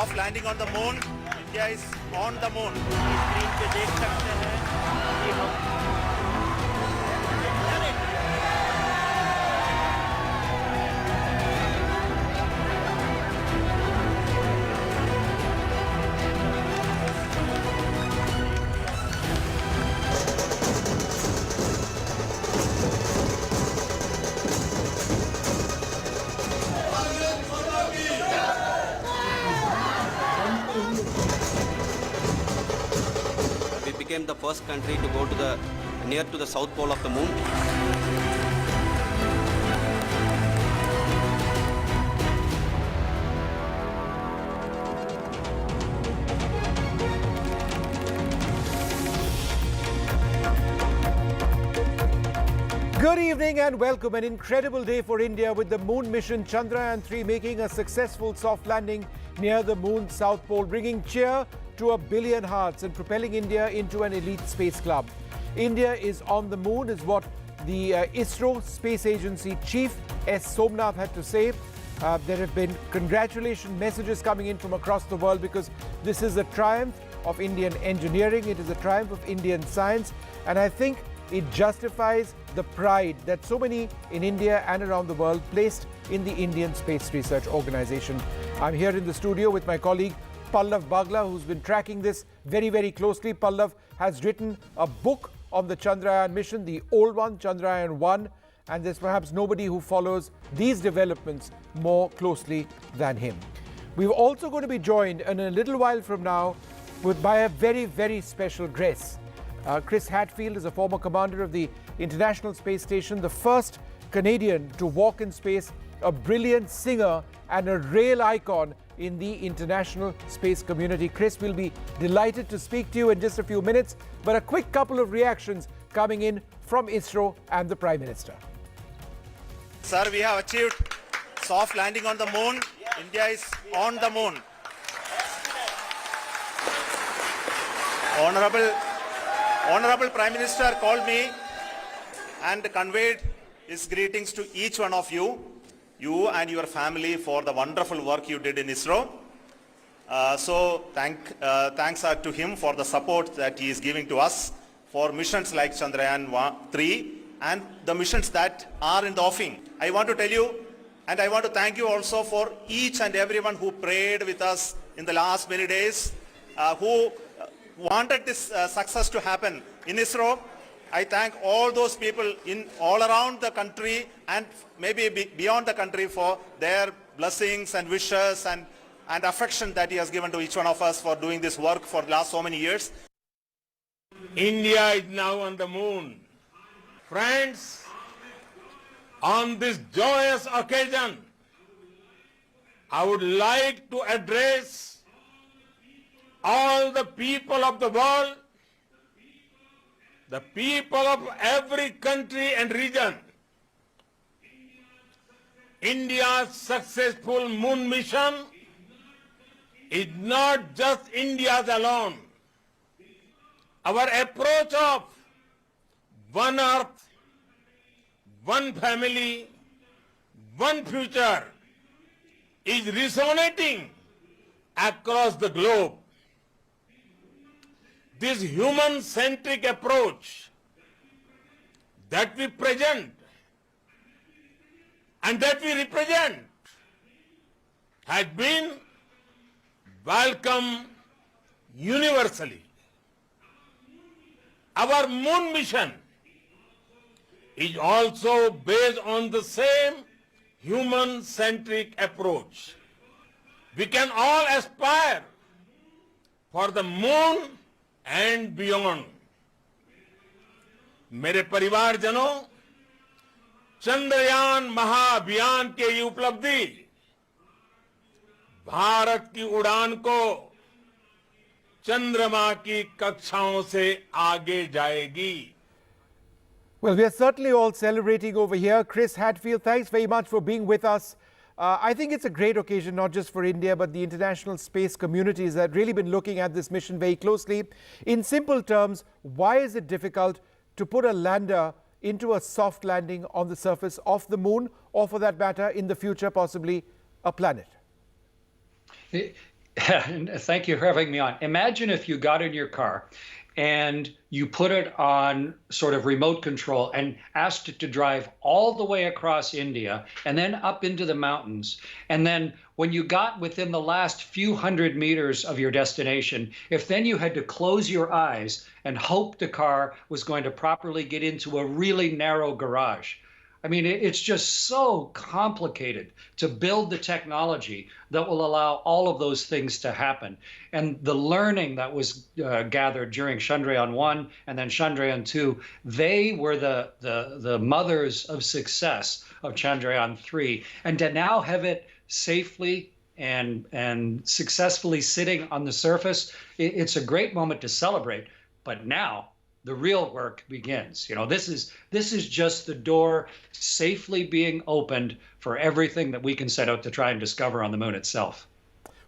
soft landing on the moon. India is on the moon. Screen पे देख सकते हैं कि हम We became the first country to go to near to the south pole of the moon. Good evening and welcome. An incredible day for India with the moon mission Chandrayaan 3 making a successful soft landing near the moon's south pole, bringing cheer to a billion hearts and propelling India into an elite space club. India is on the moon is what the ISRO Space Agency Chief S. Somnath had to say. There have been congratulation messages coming in from across the world because this is a triumph of Indian engineering. It is a triumph of Indian science, and I think it justifies the pride that so many in India and around the world placed in the Indian Space Research Organization. I'm here in the studio with my colleague Pallav Bagla, who's been tracking this very, very closely. Pallav has written a book on the Chandrayaan mission, the old one, Chandrayaan 1, and there's perhaps nobody who follows these developments more closely than him. We're also going to be joined in a little while from now by a very, very special guest. Chris Hadfield is a former commander of the International Space Station, the first Canadian to walk in space, a brilliant singer and a rail icon in the international space community. Chris, will be delighted to speak to you in just a few minutes, but a quick couple of reactions coming in from ISRO and the Prime Minister. Sir, we have achieved soft landing on the moon. India is on the moon. Honorable Prime Minister called me and conveyed his greetings to each one of you and your family for the wonderful work you did in ISRO. Thanks to him for the support that he is giving to us for missions like Chandrayaan 3 and the missions that are in the offing. I want to tell you, and I want to thank you also for each and everyone who prayed with us in the last many days, who wanted this success to happen in ISRO. I thank all those people in all around the country and maybe beyond the country for their blessings and wishes and affection that he has given to each one of us for doing this work for the last so many years. India is now on the moon. Friends, on this joyous occasion, I would like to address all the people of the world, the people of every country and region. India's successful moon mission is not just India's alone. Our approach of one Earth, one family, one future is resonating across the globe. This human-centric approach that we present and that we represent has been welcomed universally. Our moon mission is also based on the same human-centric approach. We can all aspire for the moon and beyond. मेरे परिवारजनों, चंद्रयान महाअभियान के ये उपलब्धि भारत की उड़ान को चंद्रमा की कक्षाओं से आगे जाएगी. Well, we are certainly all celebrating over here. Chris Hadfield, thanks very much for being with us. I think it's a great occasion, not just for India, but the international space communities that have really been looking at this mission very closely. In simple terms, why is it difficult to put a lander into a soft landing on the surface of the moon, or for that matter, in the future, possibly a planet? Thank you for having me on. Imagine if you got in your car and you put it on sort of remote control and asked it to drive all the way across India and then up into the mountains. And then when you got within the last few hundred meters of your destination, if then you had to close your eyes and hope the car was going to properly get into a really narrow garage. I mean, it's just so complicated to build the technology that will allow all of those things to happen. And the learning that was gathered during Chandrayaan 1 and then Chandrayaan 2, they were the mothers of success of Chandrayaan 3. And to now have it safely and successfully sitting on the surface, it's a great moment to celebrate. But now, the real work begins. You know, this is just the door safely being opened for everything that we can set out to try and discover on the moon itself.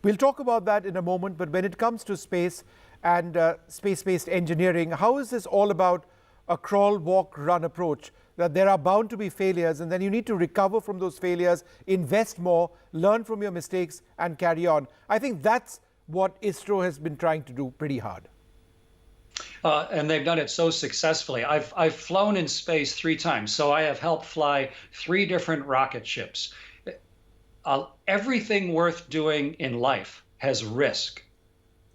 We'll talk about that in a moment, but when it comes to space and space-based engineering, how is this all about a crawl, walk, run approach? That there are bound to be failures, and then you need to recover from those failures, invest more, learn from your mistakes, and carry on. I think that's what ISRO has been trying to do pretty hard. And they've done it so successfully. I've flown in space 3 times, so I have helped fly 3 different rocket ships. Everything worth doing in life has risk,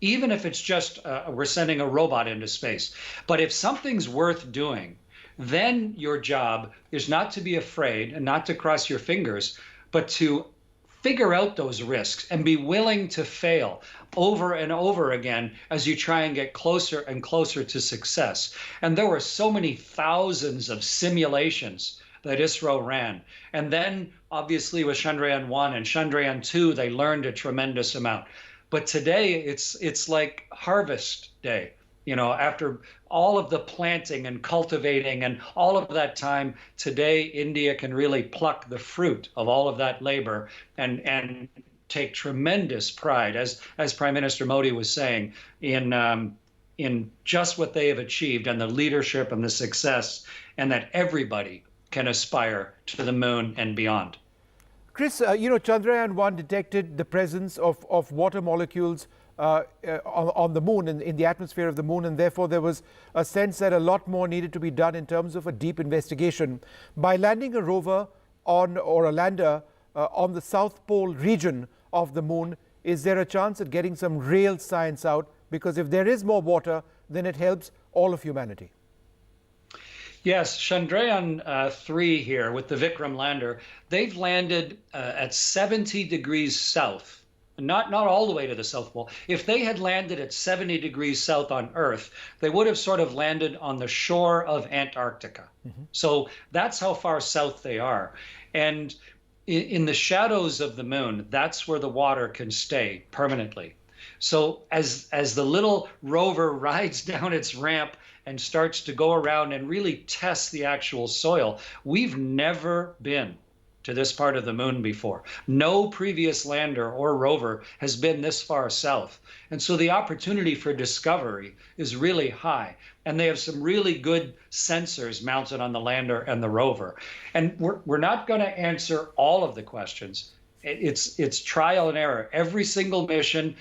even if it's just we're sending a robot into space. But if something's worth doing, then your job is not to be afraid and not to cross your fingers, but to figure out those risks and be willing to fail over and over again as you try and get closer and closer to success. And there were so many thousands of simulations that ISRO ran. And then obviously with Chandrayaan 1 and Chandrayaan 2, they learned a tremendous amount. But today it's like harvest day. You know, after all of the planting and cultivating and all of that time, today India can really pluck the fruit of all of that labor and take tremendous pride, as Prime Minister Modi was saying, in just what they have achieved and the leadership and the success, and that everybody can aspire to the moon and beyond. Chris, you know, Chandrayaan 1 detected the presence of water molecules on the moon, in the atmosphere of the moon, and therefore there was a sense that a lot more needed to be done in terms of a deep investigation. By landing a rover or a lander on the South Pole region of the moon, is there a chance at getting some real science out? Because if there is more water, then it helps all of humanity. Yes, Chandrayaan 3 here with the Vikram lander, they've landed at 70 degrees south. Not all the way to the South Pole. If they had landed at 70 degrees south on Earth, they would have sort of landed on the shore of Antarctica. So that's how far south they are. And in the shadows of the moon, that's where the water can stay permanently. So as the little rover rides down its ramp and starts to go around and really test the actual soil, we've never been to this part of the moon before. No previous lander or rover has been this far south. And so the opportunity for discovery is really high. And they have some really good sensors mounted on the lander and the rover. And we're not going to answer all of the questions. It's trial and error. Every single mission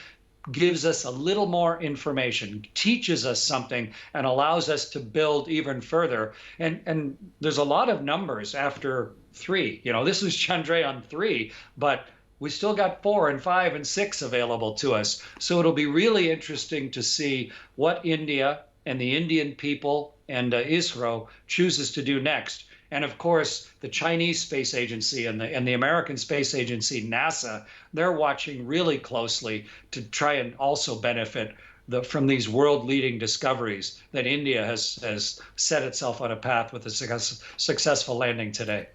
gives us a little more information, teaches us something, and allows us to build even further. And there's a lot of numbers after 3. You know, this is Chandrayaan 3, but we still got 4 and 5 and 6 available to us. So it'll be really interesting to see what India and the Indian people and ISRO chooses to do next. And of course, the Chinese Space Agency and the American Space Agency, NASA, they're watching really closely to try and also benefit from these world-leading discoveries that India has set itself on a path with a successful landing today.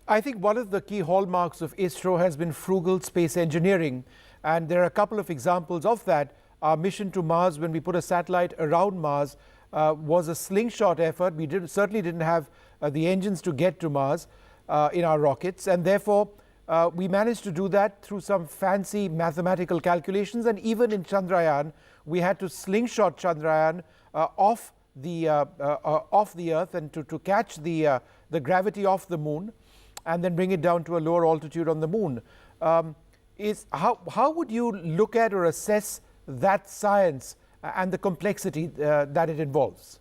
I think one of the key hallmarks of ISRO has been frugal space engineering. And there are a couple of examples of that. Our mission to Mars, when we put a satellite around Mars, was a slingshot effort. We certainly didn't have the engines to get to Mars in our rockets. And therefore, we managed to do that through some fancy mathematical calculations. And even in Chandrayaan, we had to slingshot Chandrayaan off the Earth and to catch the gravity off the moon and then bring it down to a lower altitude on the moon. is how would you look at or assess that science and the complexity that it involves?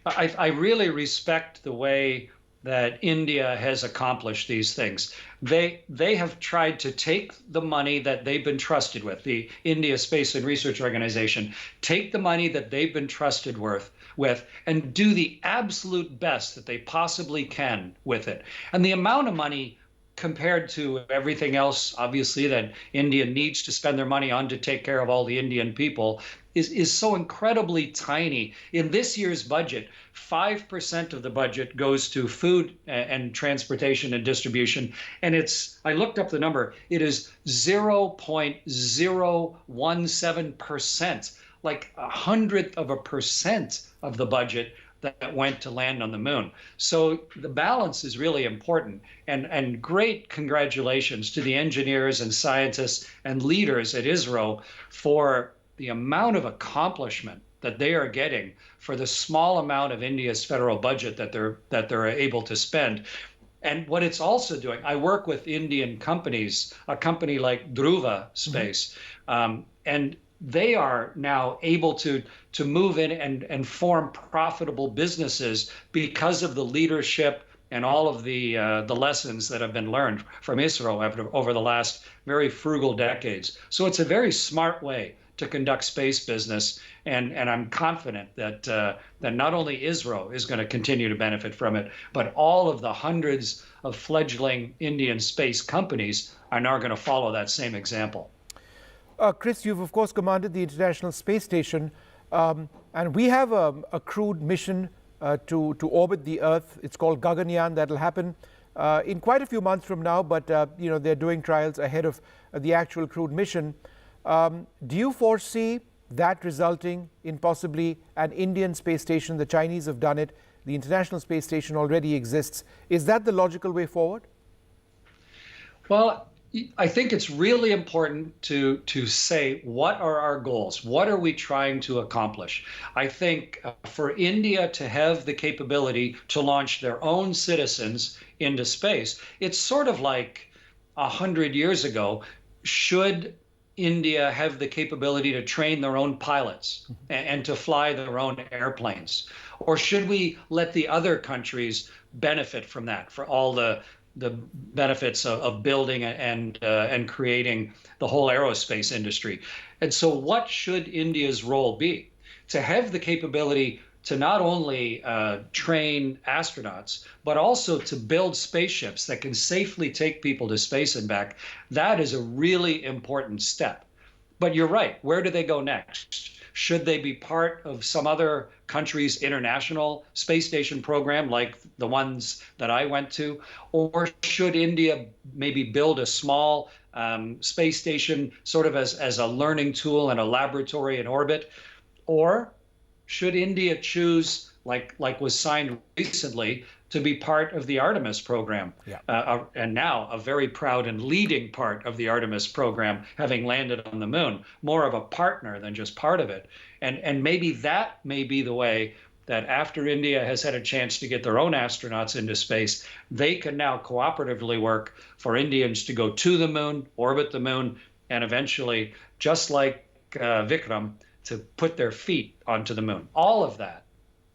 I really respect the way that India has accomplished these things. They have tried to take the money that they've been trusted with, the India Space and Research Organization, take the money that they've been trusted with and do the absolute best that they possibly can with it. And the amount of money compared to everything else, obviously, that India needs to spend their money on to take care of all the Indian people is so incredibly tiny. In this year's budget, 5% of the budget goes to food and transportation and distribution. And I looked up the number, it is 0.017%, like 100% of the budget that went to land on the moon. So the balance is really important. And great congratulations to the engineers and scientists and leaders at ISRO for the amount of accomplishment that they are getting for the small amount of India's federal budget that they're able to spend. And what it's also doing, I work with Indian companies, a company like Dhruva Space, and they are now able to move in and form profitable businesses because of the leadership and all of the lessons that have been learned from ISRO over the last very frugal decades. So it's a very smart way to conduct space business, and I'm confident that not only ISRO is going to continue to benefit from it, but all of the hundreds of fledgling Indian space companies are now going to follow that same example. Chris, you've of course commanded the International Space Station, and we have a crewed mission to orbit the Earth. It's called Gaganyaan. That'll happen in quite a few months from now, but they're doing trials ahead of the actual crewed mission. Do you foresee that resulting in possibly an Indian space station? The Chinese have done it. The International Space Station already exists. Is that the logical way forward? Well, I think it's really important to say, what are our goals? What are we trying to accomplish? I think for India to have the capability to launch their own citizens into space, it's sort of like 100 years ago, should India have the capability to train their own pilots and to fly their own airplanes? Or should we let the other countries benefit from that, for all the benefits of building and creating the whole aerospace industry? And so what should India's role be? To have the capability to not only train astronauts, but also to build spaceships that can safely take people to space and back. That is a really important step. But you're right, where do they go next? Should they be part of some other country's international space station program, like the ones that I went to? Or should India maybe build a small space station sort of as a learning tool and a laboratory in orbit? Or should India choose, like was signed recently, to be part of the Artemis program? And now a very proud and leading part of the Artemis program, having landed on the moon, more of a partner than just part of it. And maybe that may be the way that after India has had a chance to get their own astronauts into space, they can now cooperatively work for Indians to go to the moon, orbit the moon, and eventually, just like Vikram, to put their feet onto the moon. All of that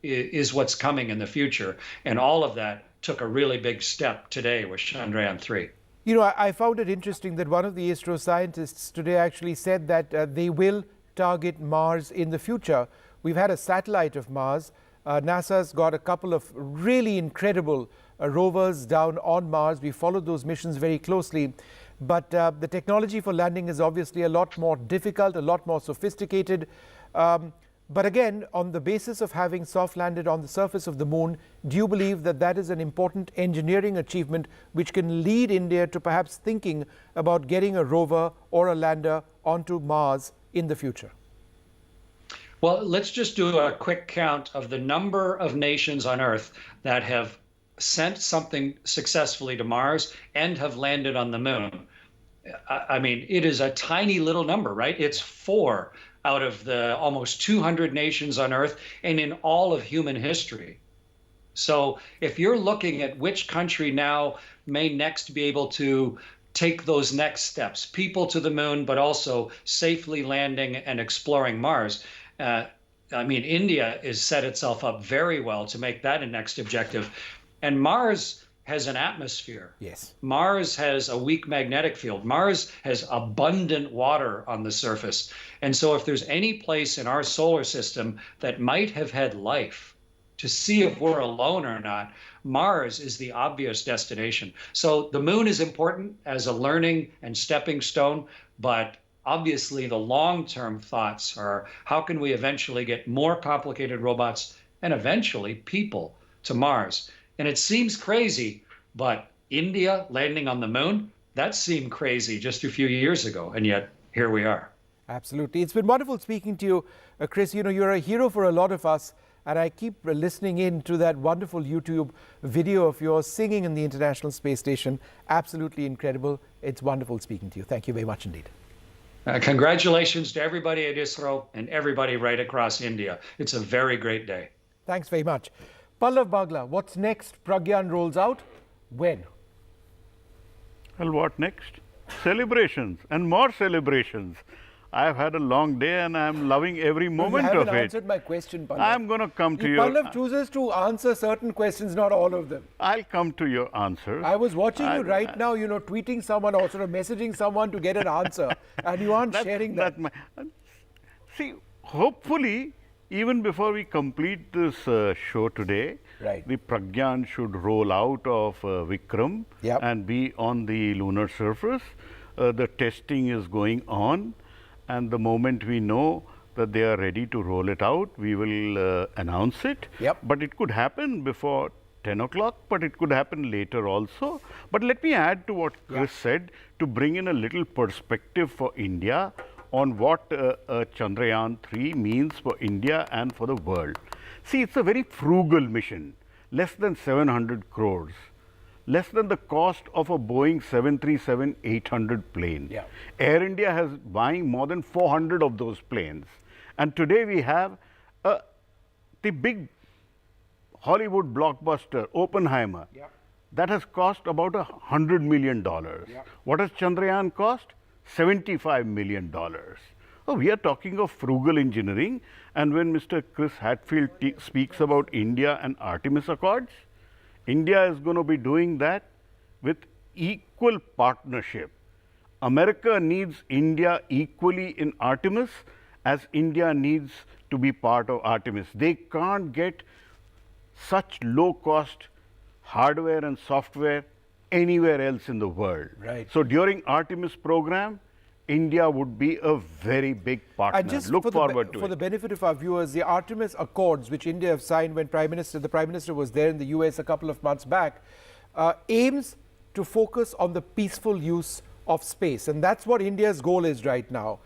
is what's coming in the future. And all of that took a really big step today with Chandrayaan 3. You know, I found it interesting that one of the ISRO scientists today actually said that they will target Mars in the future. We've had a satellite of Mars. NASA's got a couple of really incredible rovers down on Mars. We followed those missions very closely. But the technology for landing is obviously a lot more difficult, a lot more sophisticated. But again, on the basis of having soft landed on the surface of the moon, do you believe that that is an important engineering achievement which can lead India to perhaps thinking about getting a rover or a lander onto Mars in the future? Well, let's just do a quick count of the number of nations on Earth that have sent something successfully to Mars and have landed on the moon. I mean, it is a tiny little number, right? It's 4 out of the almost 200 nations on Earth and in all of human history. So if you're looking at which country now may next be able to take those next steps, people to the moon, but also safely landing and exploring Mars. I mean, India has set itself up very well to make that a next objective. And Mars has an atmosphere. Yes. Mars has a weak magnetic field. Mars has abundant water on the surface. And so if there's any place in our solar system that might have had life, to see if we're alone or not, Mars is the obvious destination. So the moon is important as a learning and stepping stone, but obviously the long-term thoughts are how can we eventually get more complicated robots and eventually people to Mars? And it seems crazy, but India landing on the moon, that seemed crazy just a few years ago, and yet here we are. Absolutely. It's been wonderful speaking to you, Chris. You know, you're a hero for a lot of us, and I keep listening in to that wonderful YouTube video of yours singing in the International Space Station. Absolutely incredible. It's wonderful speaking to you. Thank you very much indeed. Congratulations to everybody at ISRO and everybody right across India. It's a very great day. Thanks very much. Pallav Bagla, what's next? Pragyan rolls out. When? Well, what next? Celebrations and more celebrations. I've had a long day and I'm loving every moment you haven't of it. answered my question, Pallav. I'm going to come to Pallav chooses to answer certain questions, not all of them. I'll come to your answer. I was watching you right now, you know, tweeting someone or sort of messaging someone to get an answer, and you aren't sharing that. See, hopefully, even before we complete this show today, Right. the Pragyan should roll out of Vikram Yep. and be on the lunar surface. The testing is going on, and the moment we know that they are ready to roll it out, we will announce it. Yep. But it could happen before 10 o'clock, but it could happen later also. But let me add to what Chris said to bring in a little perspective for India on what Chandrayaan 3 means for India and for the world. See, it's a very frugal mission, less than 700 crores, less than the cost of a Boeing 737-800 plane. Yeah. Air India has buying more than 400 of those planes. And today we have the big Hollywood blockbuster, Oppenheimer. Yeah. That has cost about $100 million. Yeah. What has Chandrayaan cost? $75 million. Oh, we are talking of frugal engineering. And when Mr. Chris Hadfield speaks about India and Artemis Accords, India is going to be doing that with equal partnership. America needs India equally in Artemis as India needs to be part of Artemis. They can't get such low-cost hardware and software anywhere else in the world. Right. So during Artemis program, India would be a very big partner. And just Look forward to for it. the benefit of our viewers, the Artemis Accords, which India have signed when the Prime Minister was there in the US a couple of months back, aims to focus on the peaceful use of space. And that's what India's goal is right now,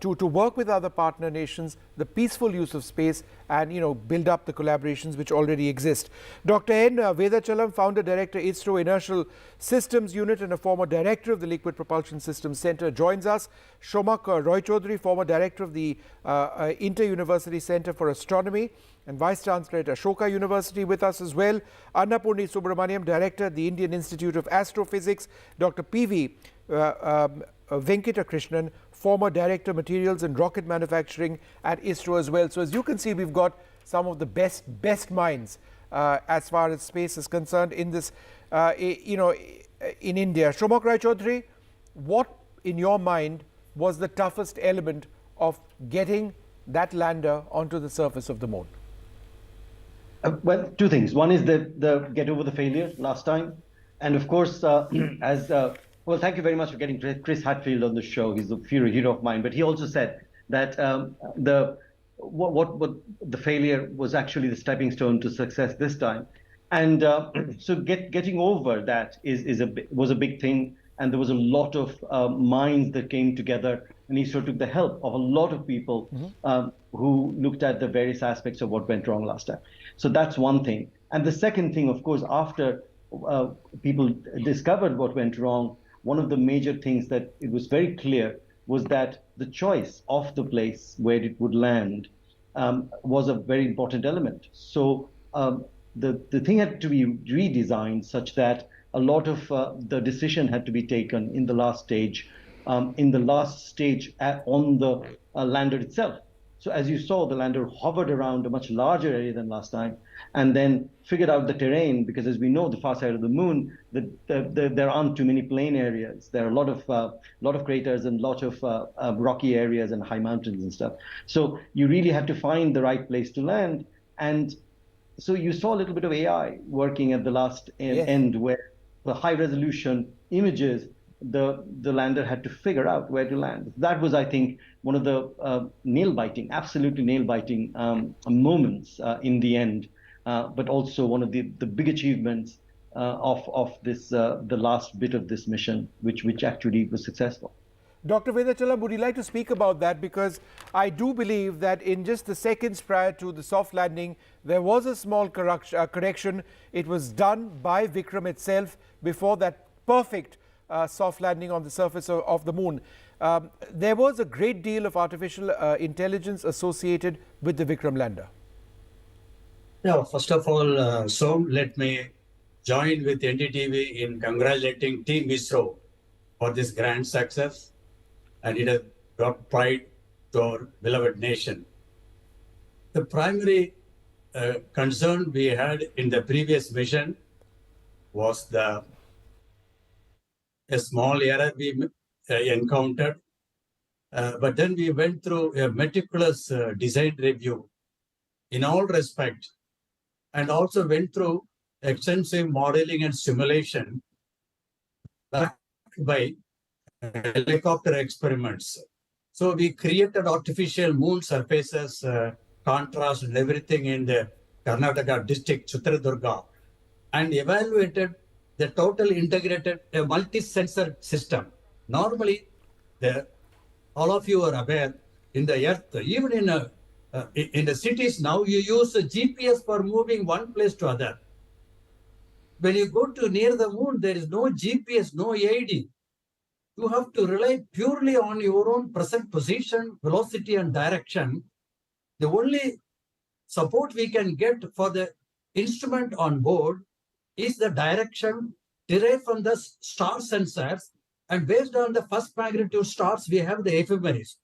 to work with other partner nations, the peaceful use of space, and build up the collaborations which already exist. Dr. N. Vedachalam, Founder Director, ISRO Inertial Systems Unit and a former Director of the Liquid Propulsion Systems Center, joins us. Shomak Roy-Chaudhury, former Director of the Inter-University Center for Astronomy and Vice Chancellor at Ashoka University, with us as well. Annapurni Subramaniam, Director at the Indian Institute of Astrophysics. Dr. P.V. Venkatakrishnan, former Director Materials and Rocket Manufacturing at ISRO as well. So as you can see, we've got some of the best minds as far as space is concerned in this, in India. Shomak Roy-Chaudhury, what in your mind was the toughest element of getting that lander onto the surface of the moon? Well, two things. One is the get over the failure last time. And of course, well, thank you very much for getting Chris Hadfield on the show. He's a hero of mine. But he also said that what the failure was actually the stepping stone to success this time. And so getting over that was a big thing. And there was a lot of minds that came together. And ISRO took the help of a lot of people who looked at the various aspects of what went wrong last time. So that's one thing. And the second thing, of course, after people discovered what went wrong, one of the major things that it was very clear was that the choice of the place where it would land was a very important element. So the thing had to be redesigned such that a lot of the decision had to be taken in the last stage, on the lander itself. So as you saw, the lander hovered around a much larger area than last time, and then figured out the terrain, because as we know, the far side of the moon, there aren't too many plain areas. There are a lot of craters and a lot of rocky areas and high mountains and stuff. So you really have to find the right place to land. And so you saw a little bit of AI working at the last end, where the high resolution images, the lander had to figure out where to land. That was, I think, one of the absolutely nail-biting moments in the end, but also one of the big achievements of this, the last bit of this mission, which actually was successful. Dr. Vedachalam, would you like to speak about that? Because I do believe that in just the seconds prior to the soft landing, there was a small correction. It was done by Vikram itself before that perfect soft landing on the surface of the moon. There was a great deal of artificial intelligence associated with the Vikram lander. Yeah, first of all, let me join with NDTV in congratulating Team ISRO for this grand success, and it has brought pride to our beloved nation. The primary concern we had in the previous mission was a small error we encountered, but then we went through a meticulous design review in all respects, and also went through extensive modeling and simulation backed by helicopter experiments. So we created artificial moon surfaces, contrast and everything in the Karnataka district, Chitradurga, and evaluated the total integrated multi-sensor system. Normally, all of you are aware, in the earth, even in the cities now, you use a GPS for moving one place to other. When you go to near the moon, there is no GPS, no AID. You have to rely purely on your own present position, velocity, and direction. The only support we can get for the instrument on board is the direction derived from the star sensors, and based on the first magnitude stars, we have the ephemeris.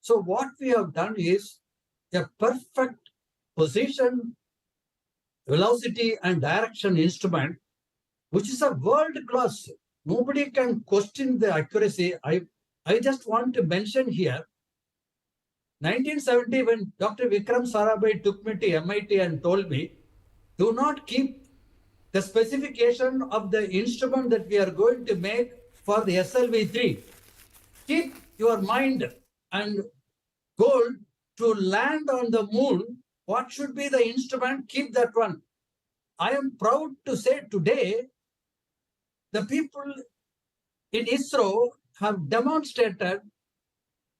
So what we have done is a perfect position, velocity, and direction instrument, which is a world class. Nobody can question the accuracy. I just want to mention here, 1970, when Dr. Vikram Sarabhai took me to MIT and told me, do not keep the specification of the instrument that we are going to make for the SLV-3. Keep your mind and goal to land on the moon. What should be the instrument? Keep that one. I am proud to say today, the people in ISRO have demonstrated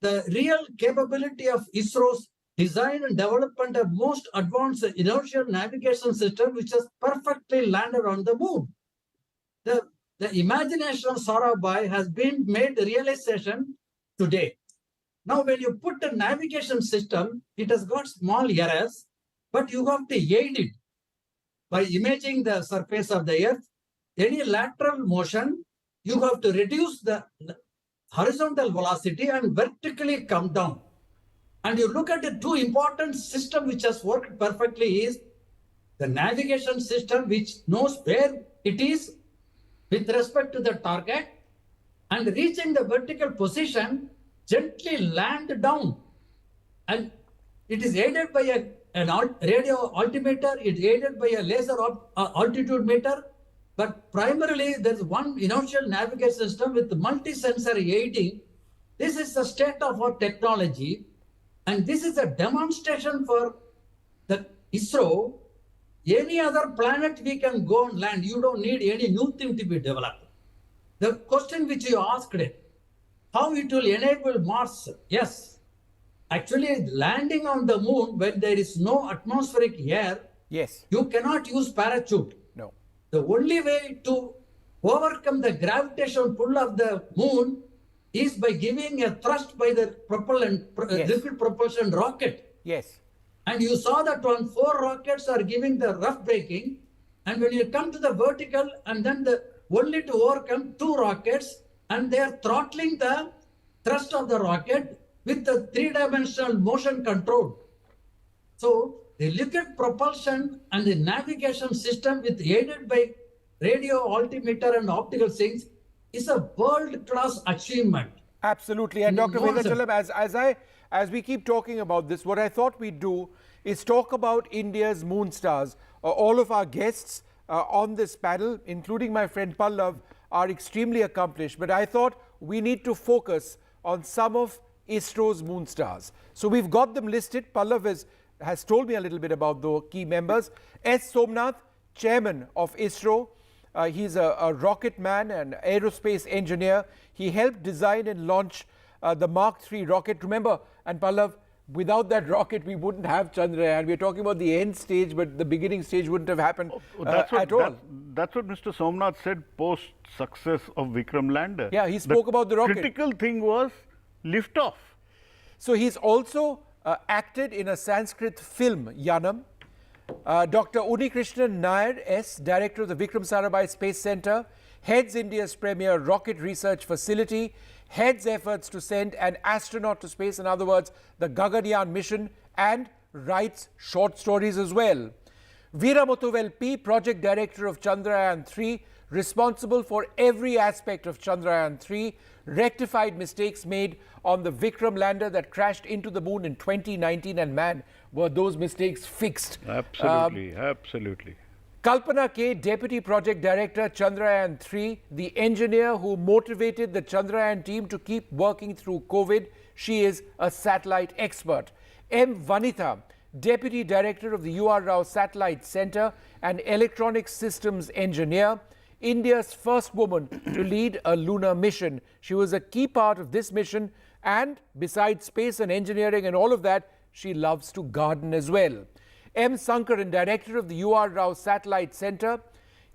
the real capability of ISRO's design and development of most advanced inertial navigation system, which has perfectly landed on the moon. The imagination of Sarabhai has been made realization today. Now, when you put a navigation system, it has got small errors, but you have to aid it by imaging the surface of the earth. Any lateral motion, you have to reduce the horizontal velocity and vertically come down. And you look at the two important systems which has worked perfectly is the navigation system, which knows where it is with respect to the target, and reaching the vertical position, gently land down. And it is aided by a radio altimeter, it is aided by a laser altitude meter, but primarily there's one inertial navigation system with multi-sensor aiding. This is the state-of-art technology, and this is a demonstration for the ISRO. Any other planet we can go and land. You don't need any new thing to be developed. The question which you asked, how it will enable Mars? Yes, actually landing on the moon when there is no atmospheric air, yes, you cannot use parachute. No. The only way to overcome the gravitational pull of the moon is by giving a thrust by the propellant, liquid propulsion rocket. Yes. And you saw that 4 rockets are giving the rough braking. And when you come to the vertical and then the only to overcome 2 rockets, and they are throttling the thrust of the rocket with the 3-dimensional motion control. So the liquid propulsion and the navigation system with aided by radio altimeter and optical sinks is a world-class achievement. Absolutely. And Dr. Nonsense. Venkatachalam, as we keep talking about this, what I thought we'd do is talk about India's moon stars. All of our guests on this panel, including my friend Pallav, are extremely accomplished. But I thought we need to focus on some of ISRO's moon stars. So we've got them listed. Pallav has told me a little bit about the key members. S. Somnath, chairman of ISRO. He's a rocket man and aerospace engineer. He helped design and launch the Mark III rocket. Remember, and Pallav, without that rocket, we wouldn't have Chandrayaan. We're talking about the end stage, but the beginning stage wouldn't have happened at all. That's what Mr. Somnath said post-success of Vikram lander. Yeah, he spoke about the rocket. The critical thing was liftoff. So he's also acted in a Sanskrit film, Yanam. Dr. Unikrishnan Nair S., Director of the Vikram Sarabhai Space Centre, heads India's premier rocket research facility, heads efforts to send an astronaut to space, in other words, the Gaganyaan mission, and writes short stories as well. Veeramuthuvel P., Project Director of Chandrayaan 3, responsible for every aspect of Chandrayaan 3, rectified mistakes made on the Vikram lander that crashed into the moon in 2019, and man, were those mistakes fixed. Absolutely, absolutely. Kalpana K., Deputy Project Director, Chandrayaan 3, the engineer who motivated the Chandrayaan team to keep working through COVID. She is a satellite expert. M. Vanitha, Deputy Director of the U.R. Rao Satellite Centre and Electronic Systems Engineer, India's first woman to lead a lunar mission. She was a key part of this mission, and besides space and engineering and all of that, she loves to garden as well. M. Sankaran, Director of the U.R. Rao Satellite Centre,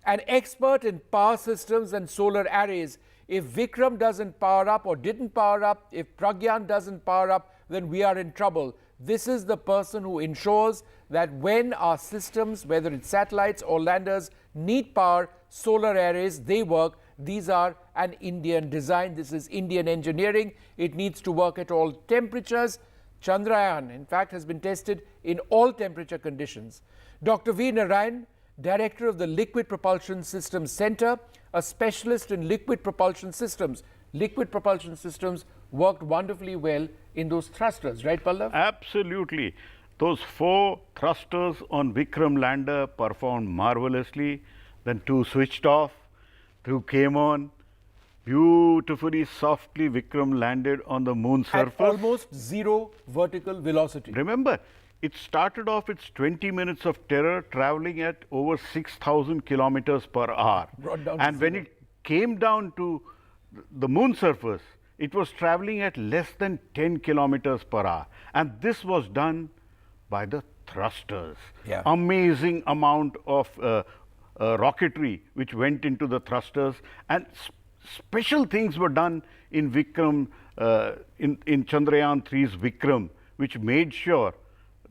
an expert in power systems and solar arrays. If Vikram doesn't power up or didn't power up, if Pragyan doesn't power up, then we are in trouble. This is the person who ensures that when our systems, whether it's satellites or landers, need power, solar arrays, they work. These are an Indian design. This is Indian engineering. It needs to work at all temperatures. Chandrayaan, in fact, has been tested in all temperature conditions. Dr. V. Narayan, Director of the Liquid Propulsion Systems Centre, a specialist in liquid propulsion systems. Liquid propulsion systems worked wonderfully well in those thrusters, right, Pallav? Absolutely. Those 4 thrusters on Vikram lander performed marvelously. Then 2 switched off, 2 came on. Beautifully, softly, Vikram landed on the moon surface. At almost zero vertical velocity. Remember, it started off its 20 minutes of terror traveling at over 6,000 kilometers per hour. Brought down to And when zero. it came down to the moon surface, it was traveling at less than 10 kilometers per hour. And this was done by the thrusters. Yeah. Amazing amount of rocketry which went into the thrusters, and special things were done in Vikram, in Chandrayaan 3's Vikram, which made sure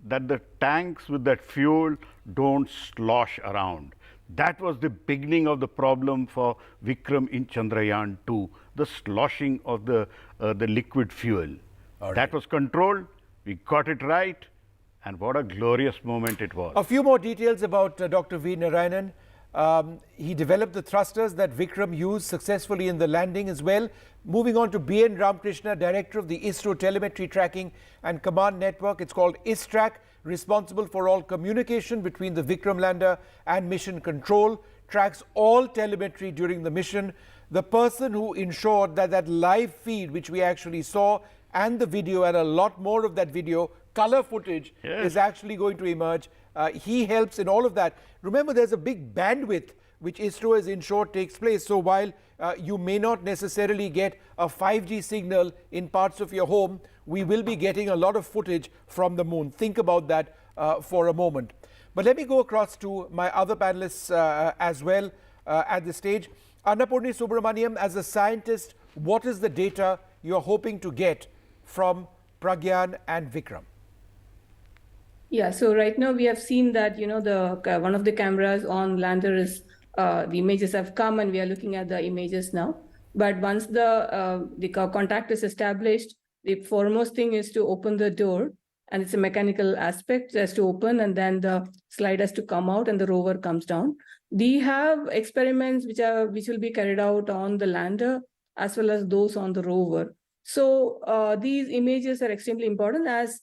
that the tanks with that fuel don't slosh around. That was the beginning of the problem for Vikram in Chandrayaan 2, the sloshing of the liquid fuel. That was controlled, we got it right, and what a glorious moment it was. A few more details about Dr. V. Narayanan. He developed the thrusters that Vikram used successfully in the landing as well. Moving on to B.N. Ramakrishna, Director of the ISRO Telemetry Tracking and Command Network. It's called ISTRAC, responsible for all communication between the Vikram lander and mission control, tracks all telemetry during the mission. The person who ensured that that live feed, which we actually saw, and the video, and a lot more of that video, color footage, is actually going to emerge. He helps in all of that. Remember, there's a big bandwidth which ISRO has ensured takes place. So while you may not necessarily get a 5G signal in parts of your home, we will be getting a lot of footage from the moon. Think about that for a moment. But let me go across to my other panelists as well at this stage. Annapurni Subramaniam, as a scientist, what is the data you're hoping to get from Pragyan and Vikram? Yeah, so right now we have seen that, the one of the cameras on lander is the images have come and we are looking at the images now. But once the contact is established, the foremost thing is to open the door, and it's a mechanical aspect. It has to open, and then the slide has to come out, and the rover comes down. We have experiments which will be carried out on the lander as well as those on the rover. So these images are extremely important. As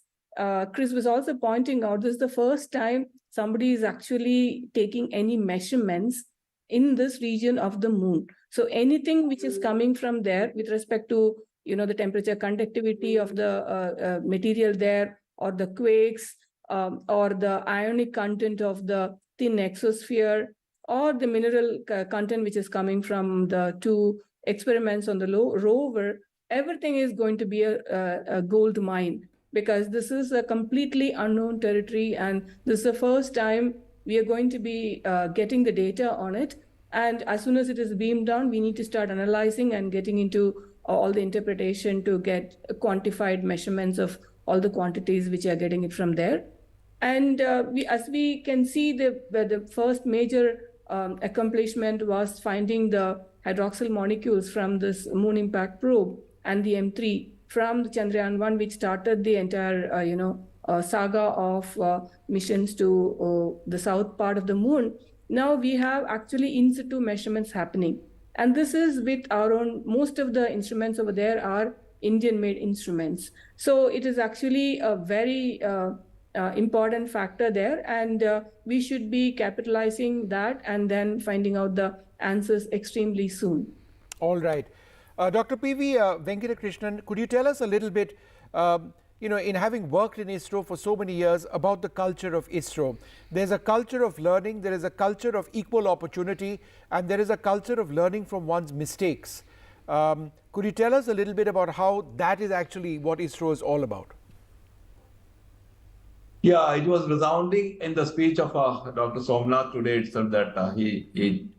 Chris was also pointing out, this is the first time somebody is actually taking any measurements in this region of the moon. So anything which is coming from there with respect to the temperature conductivity of the material there, or the quakes, or the ionic content of the thin exosphere, or the mineral content which is coming from the two experiments on the rover, everything is going to be a gold mine, because this is a completely unknown territory, and this is the first time we are going to be getting the data on it. And as soon as it is beamed down, we need to start analyzing and getting into all the interpretation to get quantified measurements of all the quantities which are getting it from there. And as we can see, the first major accomplishment was finding the hydroxyl molecules from this moon impact probe and the M3 from the Chandrayaan-1, which started the entire saga of missions to the south part of the moon. Now we have actually in situ measurements happening. And this is with our own, most of the instruments over there are Indian-made instruments. So it is actually a very important factor there, and we should be capitalizing that and then finding out the answers extremely soon. All right. Dr. P.V. Venkatakrishnan, could you tell us a little bit, in having worked in ISRO for so many years, about the culture of ISRO? There's a culture of learning, there is a culture of equal opportunity, and there is a culture of learning from one's mistakes. Could you tell us a little bit about how that is actually what ISRO is all about? Yeah, it was resounding in the speech of Dr. Somnath today itself that he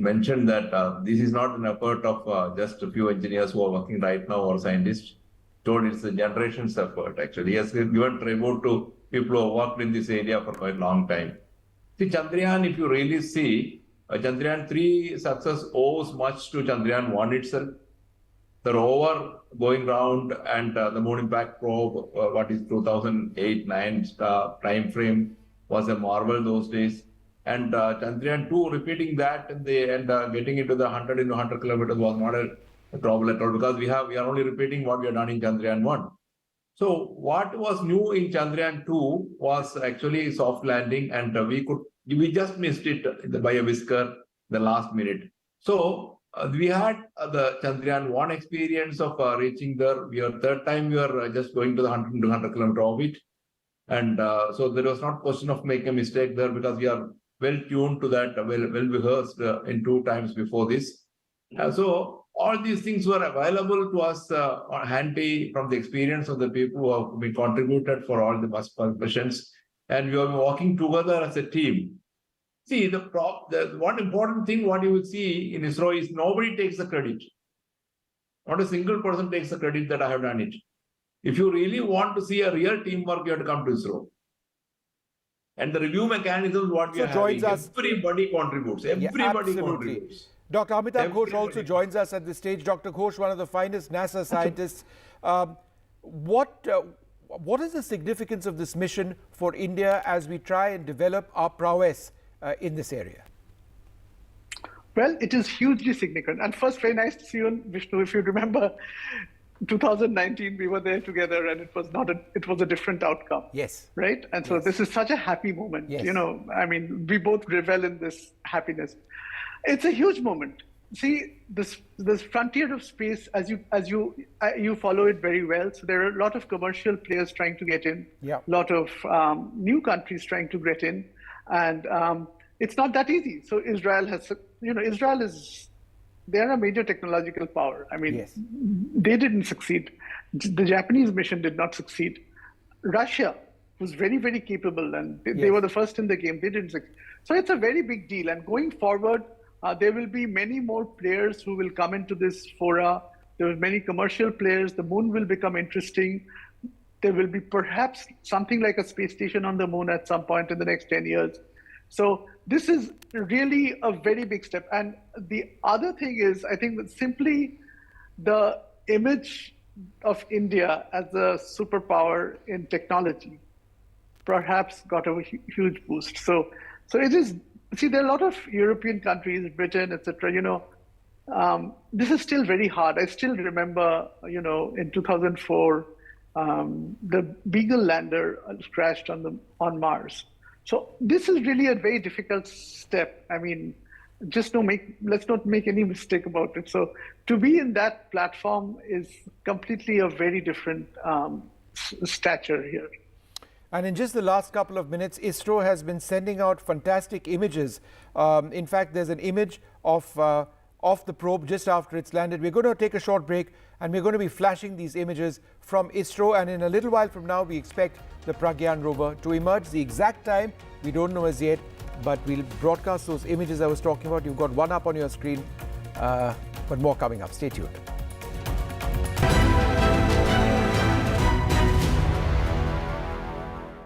mentioned that this is not an effort of just a few engineers who are working right now or scientists. Told it's a generation's effort actually. He has given tribute to people who have worked in this area for quite a long time. See, Chandrayaan, if you really see, Chandrayaan 3 success owes much to Chandrayaan 1 itself. The rover going round and the moon impact probe, 2008-9 time frame, was a marvel those days. And Chandrayaan 2 repeating that and getting into the 100 into 100 kilometers was not a trouble at all, because we are only repeating what we have done in Chandrayaan 1. So what was new in Chandrayaan 2 was actually soft landing, and we just missed it by a whisker the last minute. So we had the Chandrayaan 1 experience of reaching there. Third time we were just going to the 100 kilometer orbit. And so there was not question of making a mistake there, because we are well tuned to that, well rehearsed in 2 times before this. So all these things were available to us handy from the experience of the people who have been contributed for all the missions. And we have been working together as a team. See, the one important thing what you will see in ISRO is nobody takes the credit. Not a single person takes the credit that I have done it. If you really want to see a real teamwork, you have to come to ISRO. And the review mechanism, what we are having, everybody contributes. Everybody contributes. Dr. Amitabh Ghosh also joins us at this stage. Dr. Ghosh, one of the finest NASA scientists. What is the significance of this mission for India as we try and develop our prowess in this area? Well, it is hugely significant. And first, very nice to see you, Vishnu. If you remember, 2019, we were there together, and it was a different outcome. Yes. Right? And so this is such a happy moment. Yes. I mean, we both revel in this happiness. It's a huge moment. See, this frontier of space, as you follow it very well. So there are a lot of commercial players trying to get in. Yeah. A lot of new countries trying to get in, and it's not that easy. So Israel has, they're a major technological power. I mean, yes. They didn't succeed. The Japanese mission did not succeed. Russia was very, very capable, and they were the first in the game. They didn't succeed. So it's a very big deal. And going forward, there will be many more players who will come into this fora. There will be many commercial players. The moon will become interesting. There will be perhaps something like a space station on the moon at some point in the next 10 years. So this is really a very big step. And the other thing is, I think that simply the image of India as a superpower in technology perhaps got a huge boost. So it is, see, there are a lot of European countries, Britain, etc. This is still very hard. I still remember, in 2004, the Beagle lander crashed on Mars. So this is really a very difficult step. I mean, let's not make any mistake about it. So to be in that platform is completely a very different stature here. And in just the last couple of minutes, ISRO has been sending out fantastic images. In fact, there's an image of the probe just after it's landed. We're going to take a short break and we're going to be flashing these images from ISRO. And in a little while from now, we expect the Pragyan rover to emerge. The exact time, we don't know as yet, but we'll broadcast those images I was talking about. You've got one up on your screen, but more coming up. Stay tuned.